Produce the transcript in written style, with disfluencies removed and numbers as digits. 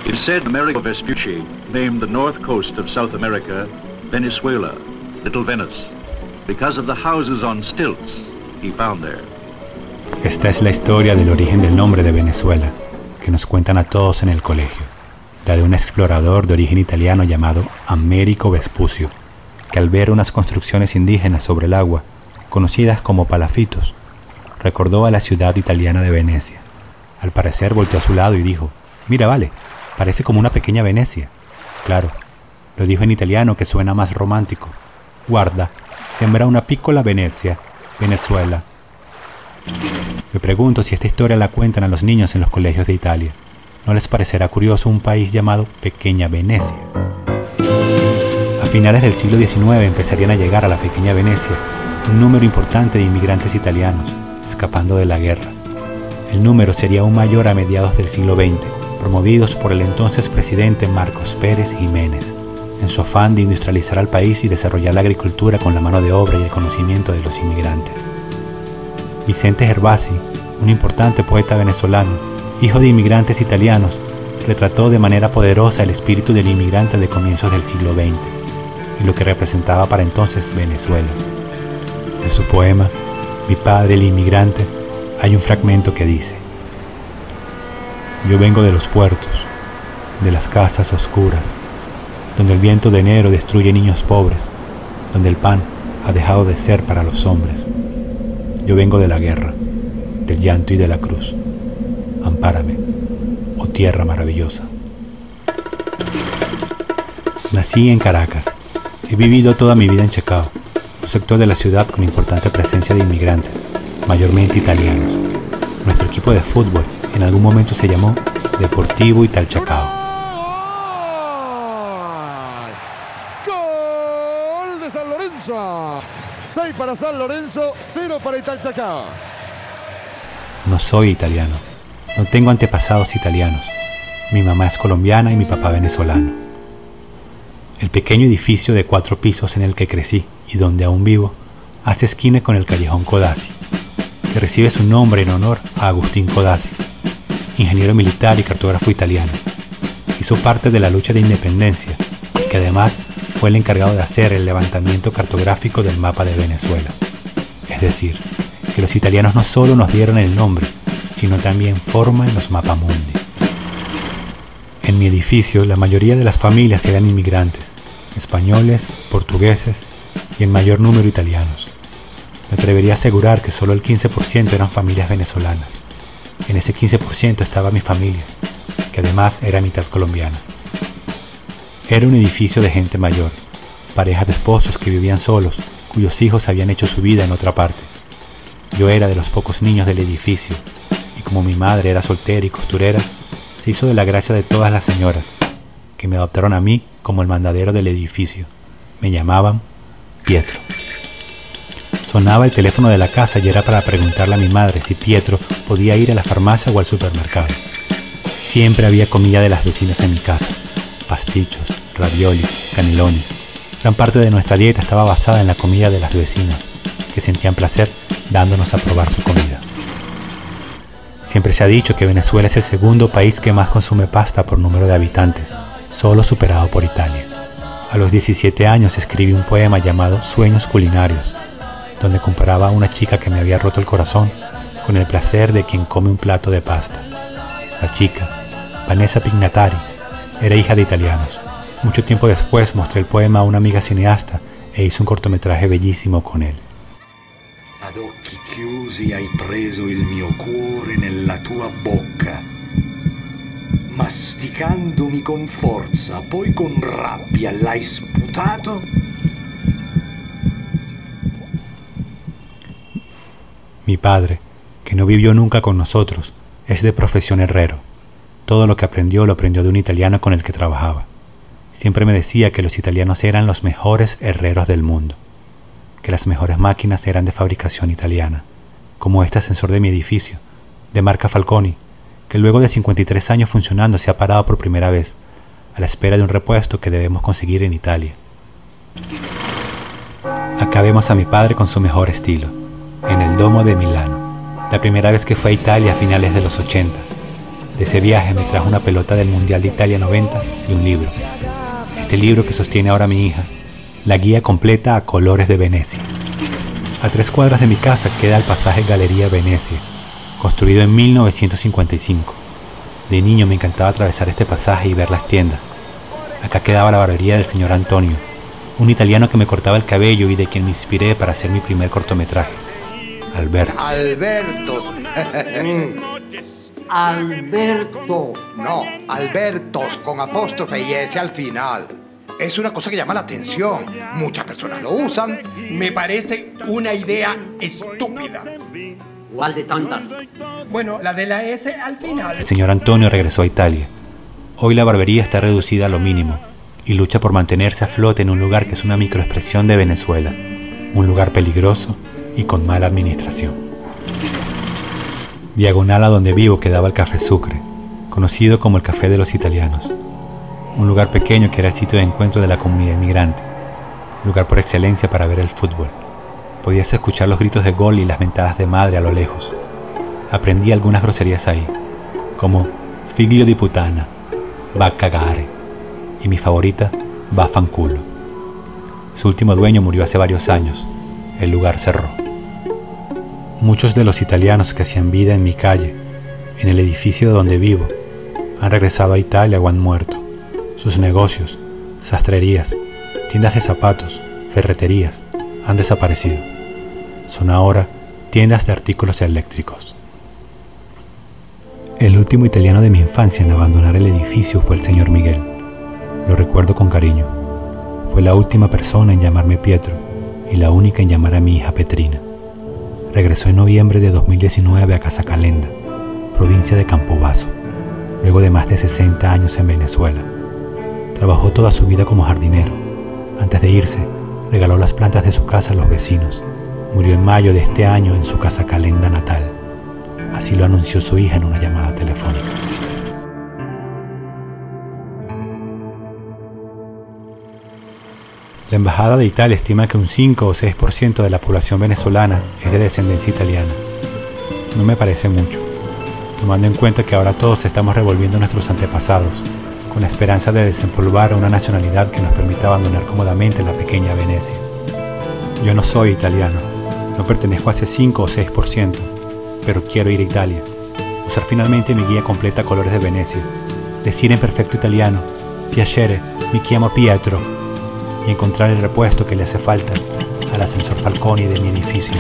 It is said Amerigo Vespucci named the north coast of South America Venezuela, Little Venice, because of the houses on stilts he found there. Esta es la historia del origen del nombre de Venezuela, que nos cuentan a todos en el colegio, la de un explorador de origen italiano llamado Amerigo Vespucio, que al ver unas construcciones indígenas sobre el agua, conocidas como palafitos, recordó a la ciudad italiana de Venecia. Al parecer volteó a su lado y dijo: «Mira, vale, parece como una pequeña Venecia». Claro, lo dijo en italiano, que suena más romántico. «Guarda, sembra una piccola Venezia, Venezuela». Me pregunto si esta historia la cuentan a los niños en los colegios de Italia. ¿No les parecerá curioso un país llamado Pequeña Venecia? A finales del siglo XIX empezarían a llegar a la Pequeña Venecia un número importante de inmigrantes italianos, escapando de la guerra. El número sería aún mayor a mediados del siglo XX, promovidos por el entonces presidente Marcos Pérez Jiménez, en su afán de industrializar al país y desarrollar la agricultura con la mano de obra y el conocimiento de los inmigrantes. Vicente Gervasi, un importante poeta venezolano, hijo de inmigrantes italianos, retrató de manera poderosa el espíritu del inmigrante de comienzos del siglo XX y lo que representaba para entonces Venezuela. En su poema, Mi padre el inmigrante, hay un fragmento que dice: «Yo vengo de los puertos, de las casas oscuras, donde el viento de enero destruye niños pobres, donde el pan ha dejado de ser para los hombres. Yo vengo de la guerra, del llanto y de la cruz. Ampárame, oh tierra maravillosa». Nací en Caracas. He vivido toda mi vida en Chacao, un sector de la ciudad con importante presencia de inmigrantes, mayormente italianos. Nuestro equipo de fútbol en algún momento se llamó Deportivo Italchacao. ¡Gol de San Lorenzo! 6 para San Lorenzo, 0 para Italchacao. No soy italiano, no tengo antepasados italianos. Mi mamá es colombiana y mi papá venezolano. El pequeño edificio de 4 pisos en el que crecí y donde aún vivo hace esquina con el callejón Codazzi, que recibe su nombre en honor a Agustín Codazzi, ingeniero militar y cartógrafo italiano. Hizo parte de la lucha de independencia, que además fue el encargado de hacer el levantamiento cartográfico del mapa de Venezuela. Es decir, que los italianos no solo nos dieron el nombre, sino también forma en los mapamundi. En mi edificio, la mayoría de las familias eran inmigrantes, españoles, portugueses y en mayor número italianos. Me atrevería a asegurar que solo el 15% eran familias venezolanas. En ese 15% estaba mi familia, que además era mitad colombiana. Era un edificio de gente mayor, parejas de esposos que vivían solos, cuyos hijos habían hecho su vida en otra parte. Yo era de los pocos niños del edificio, y como mi madre era soltera y costurera, se hizo de la gracia de todas las señoras, que me adoptaron a mí como el mandadero del edificio. Me llamaban Pietro. Sonaba el teléfono de la casa y era para preguntarle a mi madre si Pietro podía ir a la farmacia o al supermercado. Siempre había comida de las vecinas en mi casa: pastichos, raviolis, canelones. Gran parte de nuestra dieta estaba basada en la comida de las vecinas, que sentían placer dándonos a probar su comida. Siempre se ha dicho que Venezuela es el segundo país que más consume pasta por número de habitantes, solo superado por Italia. A los 17 años escribí un poema llamado Sueños Culinarios, donde comparaba a una chica que me había roto el corazón con el placer de quien come un plato de pasta. La chica, Vanessa Pignatari, era hija de italianos. Mucho tiempo después mostré el poema a una amiga cineasta e hice un cortometraje bellísimo con él. Ad occhi chiusi hai preso il mio cuore nella tua bocca, masticandomi con forza, poi con rabbia l'hai sputato. Mi padre, que no vivió nunca con nosotros, es de profesión herrero. Todo lo que aprendió lo aprendió de un italiano con el que trabajaba. Siempre me decía que los italianos eran los mejores herreros del mundo, que las mejores máquinas eran de fabricación italiana, como este ascensor de mi edificio, de marca Falconi, que luego de 53 años funcionando se ha parado por primera vez, a la espera de un repuesto que debemos conseguir en Italia. Acá vemos a mi padre con su mejor estilo, en el Domo de Milano. La primera vez que fue a Italia a finales de los 80. De ese viaje me trajo una pelota del Mundial de Italia 90 y un libro. Este libro que sostiene ahora mi hija, la guía completa a colores de Venecia. A 3 cuadras de mi casa queda el pasaje Galería Venecia, construido en 1955. De niño me encantaba atravesar este pasaje y ver las tiendas. Acá quedaba la barbería del señor Antonio, un italiano que me cortaba el cabello y de quien me inspiré para hacer mi primer cortometraje. Alberto. Alberto. No, Albertos con apóstrofe y S al final. Es una cosa que llama la atención. Muchas personas lo usan. Me parece una idea estúpida. ¿Cuál de tantas? Bueno, la de la S al final. El señor Antonio regresó a Italia. Hoy la barbería está reducida a lo mínimo y lucha por mantenerse a flote en un lugar que es una microexpresión de Venezuela. Un lugar peligroso y con mala administración. Diagonal a donde vivo quedaba el Café Sucre, conocido como el Café de los Italianos. Un lugar pequeño que era el sitio de encuentro de la comunidad inmigrante. Lugar por excelencia para ver el fútbol. Podías escuchar los gritos de gol y las mentadas de madre a lo lejos. Aprendí algunas groserías ahí, como figlio di puttana, va a cagare, y mi favorita, va a fanculo. Su último dueño murió hace varios años. El lugar cerró. Muchos de los italianos que hacían vida en mi calle, en el edificio donde vivo, han regresado a Italia o han muerto. Sus negocios, sastrerías, tiendas de zapatos, ferreterías, han desaparecido. Son ahora tiendas de artículos eléctricos. El último italiano de mi infancia en abandonar el edificio fue el señor Miguel. Lo recuerdo con cariño. Fue la última persona en llamarme Pietro y la única en llamar a mi hija Petrina. Regresó en noviembre de 2019 a Casacalenda, provincia de Campobasso, luego de más de 60 años en Venezuela. Trabajó toda su vida como jardinero. Antes de irse, regaló las plantas de su casa a los vecinos. Murió en mayo de este año en su Casacalenda natal. Así lo anunció su hija en una llamada telefónica. La Embajada de Italia estima que un 5 o 6% de la población venezolana es de descendencia italiana. No me parece mucho, tomando en cuenta que ahora todos estamos revolviendo nuestros antepasados, con la esperanza de desempolvar una nacionalidad que nos permita abandonar cómodamente la pequeña Venecia. Yo no soy italiano, no pertenezco a ese 5 o 6%, pero quiero ir a Italia, usar finalmente mi guía completa a colores de Venecia, decir en perfecto italiano, piacere, mi chiamo Pietro, y encontrar el repuesto que le hace falta al ascensor Falconi de mi edificio.